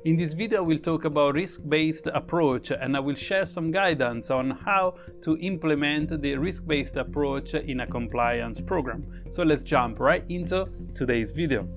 In this video, we'll talk about risk-based approach, and I will share some guidance on how to implement the risk-based approach in a compliance program. So let's jump right into today's video.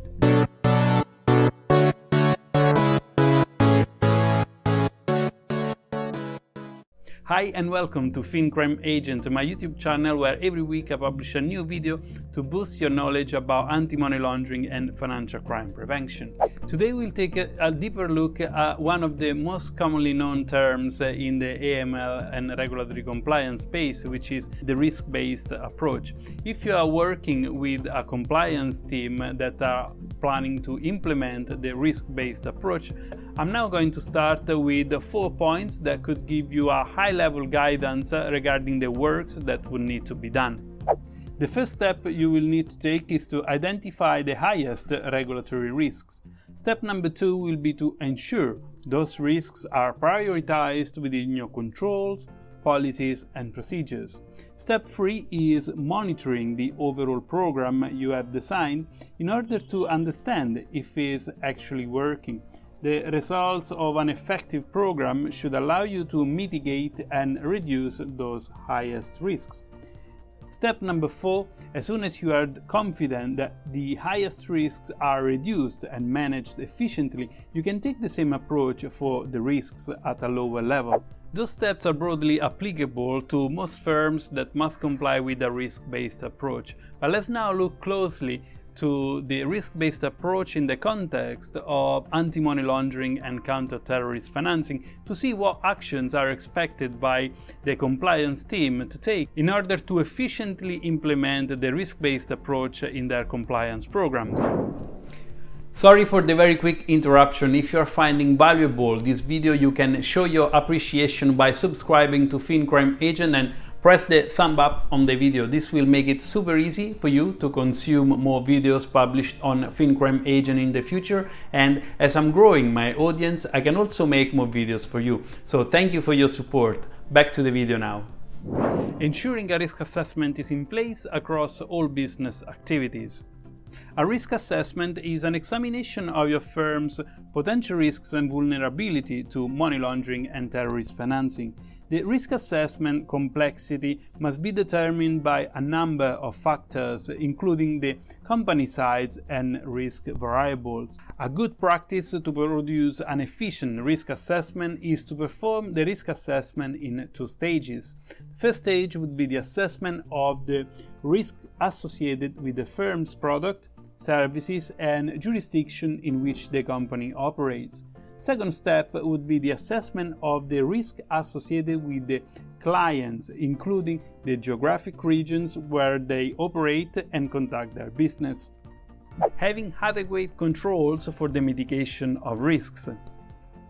Hi and welcome to FinCrime Agent, my YouTube channel where every week I publish a new video to boost your knowledge about anti-money laundering and financial crime prevention. Today we'll take a deeper look at one of the most commonly known terms in the AML and regulatory compliance space, which is the risk-based approach. If you are working with a compliance team that are planning to implement the risk-based approach, I'm now going to start with 4 points that could give you a high-level guidance regarding the works that will need to be done. The first step you will need to take is to identify the highest regulatory risks. Step number 2 will be to ensure those risks are prioritized within your controls, policies and procedures. Step 3 is monitoring the overall program you have designed in order to understand if it is actually working. The results of an effective program should allow you to mitigate and reduce those highest risks. Step number 4, as soon as you are confident that the highest risks are reduced and managed efficiently, you can take the same approach for the risks at a lower level. Those steps are broadly applicable to most firms that must comply with a risk-based approach. But let's now look closely to the risk-based approach in the context of anti-money laundering and counter-terrorist financing to see what actions are expected by the compliance team to take in order to efficiently implement the risk-based approach in their compliance programs. Sorry for the very quick interruption. If you are finding valuable this video, you can show your appreciation by subscribing to FinCrime Agent and press the thumb up on the video. This will make it super easy for you to consume more videos published on FinCrime Agent in the future, and as I'm growing my audience, I can also make more videos for you. So thank you for your support. Back to the video now. Ensuring a risk assessment is in place across all business activities. A risk assessment is an examination of your firm's potential risks and vulnerability to money laundering and terrorist financing. The risk assessment complexity must be determined by a number of factors, including the company size and risk variables. A good practice to produce an efficient risk assessment is to perform the risk assessment in 2 stages. The first stage would be the assessment of the risk associated with the firm's product, services and jurisdiction in which the company operates. Second step would be the assessment of the risk associated with the clients, including the geographic regions where they operate and conduct their business. Having adequate controls for the mitigation of risks.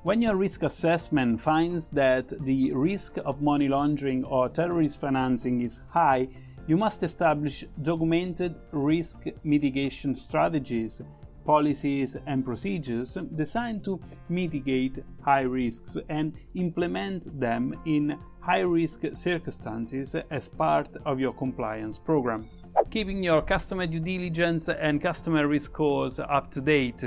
When your risk assessment finds that the risk of money laundering or terrorist financing is high, you must establish documented risk mitigation strategies, policies and procedures designed to mitigate high risks and implement them in high-risk circumstances as part of your compliance program. Keeping your customer due diligence and customer risk scores up to date.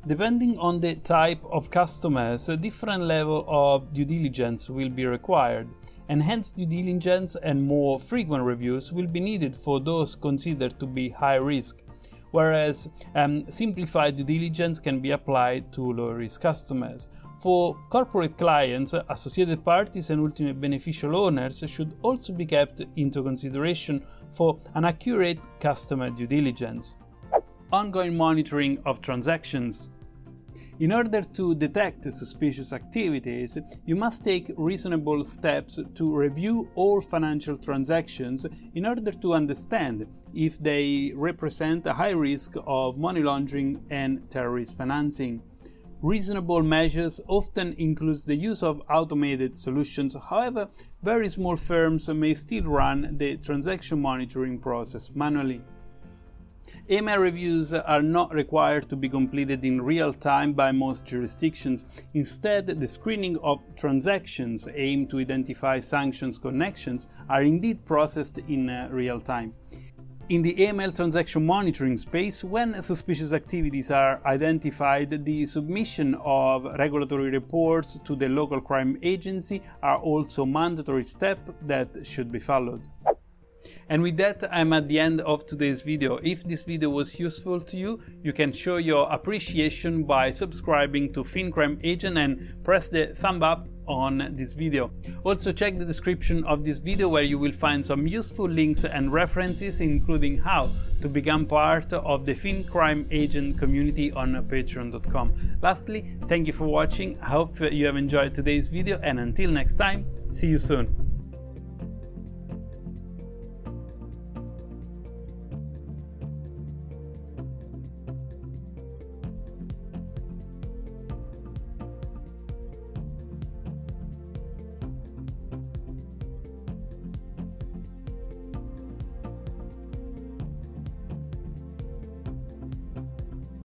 Depending on the type of customers, a different level of due diligence will be required. Enhanced due diligence and more frequent reviews will be needed for those considered to be high risk, whereas simplified due diligence can be applied to low-risk customers. For corporate clients, associated parties and ultimate beneficial owners should also be kept into consideration for an accurate customer due diligence. Ongoing monitoring of transactions. In order to detect suspicious activities, you must take reasonable steps to review all financial transactions in order to understand if they represent a high risk of money laundering and terrorist financing. Reasonable measures often include the use of automated solutions. However, very small firms may still run the transaction monitoring process manually. AML reviews are not required to be completed in real time by most jurisdictions. Instead, the screening of transactions aimed to identify sanctions connections are indeed processed in real time. In the AML transaction monitoring space, when suspicious activities are identified, the submission of regulatory reports to the local crime agency are also mandatory steps that should be followed. And with that, I'm at the end of today's video. If this video was useful to you, you can show your appreciation by subscribing to FinCrime Agent and press the thumb up on this video. Also check the description of this video where you will find some useful links and references, including how to become part of the FinCrime Agent community on patreon.com. Lastly, thank you for watching. I hope you have enjoyed today's video, and until next time, see you soon.